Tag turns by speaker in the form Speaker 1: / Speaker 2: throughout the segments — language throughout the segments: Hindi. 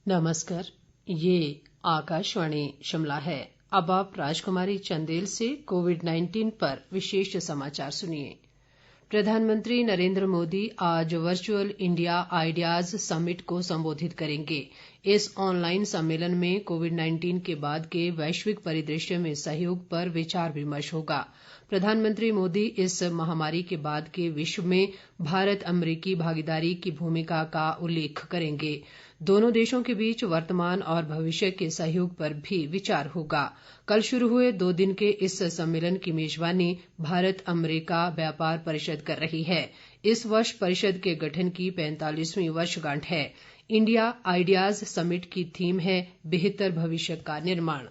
Speaker 1: नमस्कार, ये आकाशवाणी शिमला है। अब आप राजकुमारी चंदेल से कोविड-19 पर विशेष समाचार सुनिए। प्रधानमंत्री नरेंद्र मोदी आज वर्चुअल इंडिया आइडियाज समिट को संबोधित करेंगे। इस ऑनलाइन सम्मेलन में कोविड-19 के बाद के वैश्विक परिदृश्य में सहयोग पर विचार विमर्श होगा। प्रधानमंत्री मोदी इस महामारी के बाद के विश्व में भारत अमेरिकी भागीदारी की भूमिका का उल्लेख करेंगे। दोनों देशों के बीच वर्तमान और भविष्य के सहयोग पर भी विचार होगा। कल शुरू हुए 2 दिन के इस सम्मेलन की मेजबानी भारत अमेरिका व्यापार परिषद कर रही है। इस वर्ष परिषद के गठन की 45वीं वर्षगांठ है। इंडिया आइडियाज समिट की थीम है बेहतर भविष्य का निर्माण।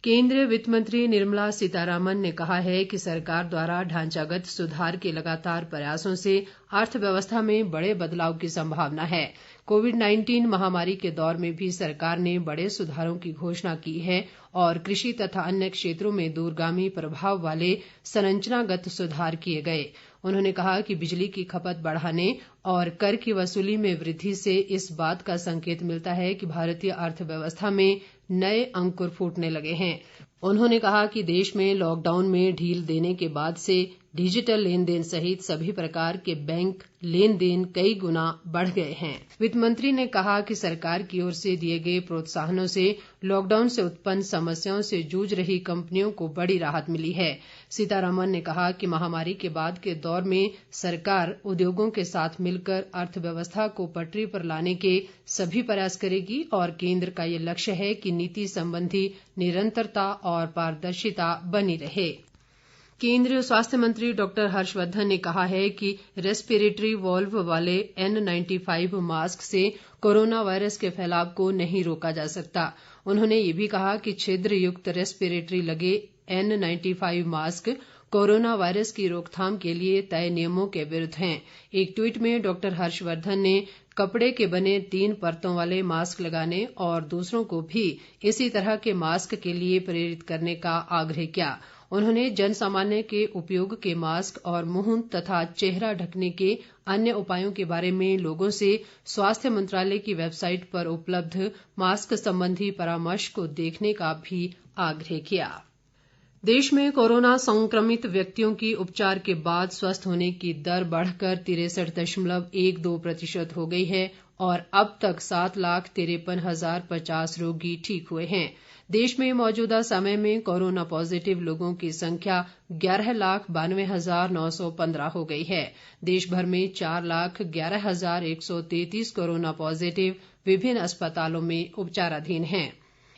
Speaker 1: केंद्रीय वित्त मंत्री निर्मला सीतारामन ने कहा है कि सरकार द्वारा ढांचागत सुधार के लगातार प्रयासों से अर्थव्यवस्था में बड़े बदलाव की संभावना है। कोविड-19 महामारी के दौर में भी सरकार ने बड़े सुधारों की घोषणा की है और कृषि तथा अन्य क्षेत्रों में दूरगामी प्रभाव वाले संरचनागत सुधार किए गए। उन्होंने कहा कि बिजली की खपत बढ़ाने और कर की वसूली में वृद्धि से इस बात का संकेत मिलता है कि भारतीय अर्थव्यवस्था में नए अंकुर फूटने लगे हैं। उन्होंने कहा कि देश में लॉकडाउन में ढील देने के बाद से डिजिटल लेन देन सहित सभी प्रकार के बैंक लेन देन कई गुना बढ़ गए हैं। वित्त मंत्री ने कहा कि सरकार की ओर से दिए गए प्रोत्साहनों से लॉकडाउन से उत्पन्न समस्याओं से जूझ रही कंपनियों को बड़ी राहत मिली है। सीतारामन ने कहा कि महामारी के बाद के दौर में सरकार उद्योगों के साथ मिलकर अर्थव्यवस्था को पटरी पर लाने के सभी प्रयास करेगी और केंद्र का ये लक्ष्य है कि नीति संबंधी निरंतरता और पारदर्शिता बनी रहे। केंद्रीय स्वास्थ्य मंत्री डॉक्टर हर्षवर्धन ने कहा है कि रेस्पिरेटरी वॉल्व वाले N95 मास्क से कोरोना वायरस के फैलाव को नहीं रोका जा सकता। उन्होंने ये भी कहा कि छिद्र युक्त रेस्पिरेटरी लगे N95 मास्क कोरोना वायरस की रोकथाम के लिए तय नियमों के विरुद्ध हैं। एक ट्वीट में डॉक्टर हर्षवर्धन ने कपड़े के बने 3 परतों वाले मास्क लगाने और दूसरों को भी इसी तरह के मास्क के लिए प्रेरित करने का आग्रह किया। उन्होंने जन सामान्य के उपयोग के मास्क और मुंह तथा चेहरा ढकने के अन्य उपायों के बारे में लोगों से स्वास्थ्य मंत्रालय की वेबसाइट पर उपलब्ध मास्क संबंधी परामर्श को देखने का भी आग्रह किया। देश में कोरोना संक्रमित व्यक्तियों की उपचार के बाद स्वस्थ होने की दर बढ़कर 63.12% हो गई है और अब तक 7,53,050 रोगी ठीक हुए हैं। देश में मौजूदा समय में कोरोना पॉजिटिव लोगों की संख्या 11,92,915 हो गई है। देश भर में 4,11,133 कोरोना पॉजिटिव विभिन्न अस्पतालों में उपचाराधीन हैं।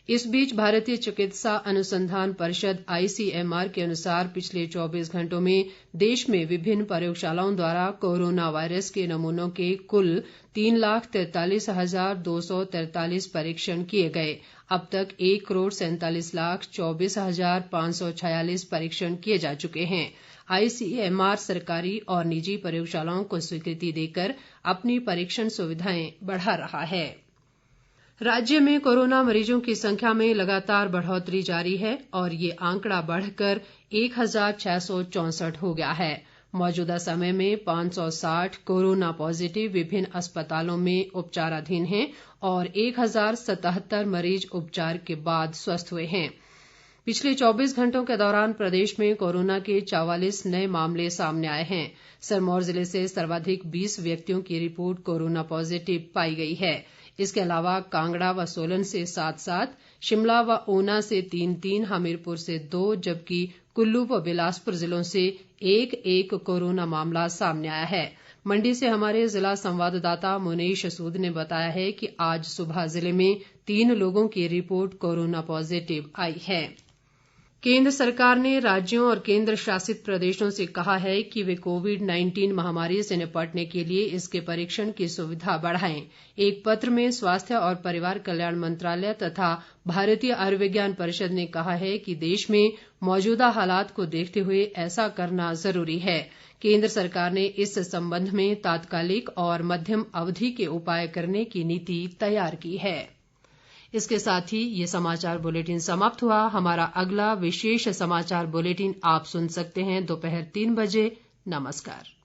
Speaker 1: इस बीच भारतीय चिकित्सा अनुसंधान परिषद ICMR के अनुसार पिछले 24 घंटों में देश में विभिन्न प्रयोगशालाओं द्वारा कोरोना वायरस के नमूनों के कुल 3,43,243 परीक्षण किए गए। अब तक 1,47,24,546 परीक्षण किए जा चुके हैं। ICMR सरकारी और निजी प्रयोगशालाओं को स्वीकृति देकर अपनी परीक्षण सुविधाएं बढ़ा रहा है। राज्य में कोरोना मरीजों की संख्या में लगातार बढ़ोतरी जारी है और ये आंकड़ा बढ़कर 1,664 हो गया है। मौजूदा समय में 560 कोरोना पॉजिटिव विभिन्न अस्पतालों में उपचाराधीन हैं और 1,077 मरीज उपचार के बाद स्वस्थ हुए हैं। पिछले 24 घंटों के दौरान प्रदेश में कोरोना के 44 नए मामले सामने आए हैं। सिरमौर जिले से सर्वाधिक 20 व्यक्तियों की रिपोर्ट कोरोना पॉजिटिव पाई गई है। इसके अलावा कांगड़ा व सोलन से 7-7, शिमला व ऊना से 3-3, हमीरपुर से 2 जबकि कुल्लू व बिलासपुर जिलों से 1-1 कोरोना मामला सामने आया है। मंडी से हमारे जिला संवाददाता मुनीश सूद ने बताया है कि आज सुबह जिले में 3 लोगों की रिपोर्ट कोरोना पॉजिटिव आई है। केंद्र सरकार ने राज्यों और केंद्र शासित प्रदेशों से कहा है कि वे कोविड-19 महामारी से निपटने के लिए इसके परीक्षण की सुविधा बढ़ाएं। एक पत्र में स्वास्थ्य और परिवार कल्याण मंत्रालय तथा भारतीय आयुर्विज्ञान परिषद ने कहा है कि देश में मौजूदा हालात को देखते हुए ऐसा करना जरूरी है। केंद्र सरकार ने इस संबंध में तात्कालिक और मध्यम अवधि के उपाय करने की नीति तैयार की है। इसके साथ ही ये समाचार बुलेटिन समाप्त हुआ। हमारा अगला विशेष समाचार बुलेटिन आप सुन सकते हैं दोपहर 3 बजे। नमस्कार।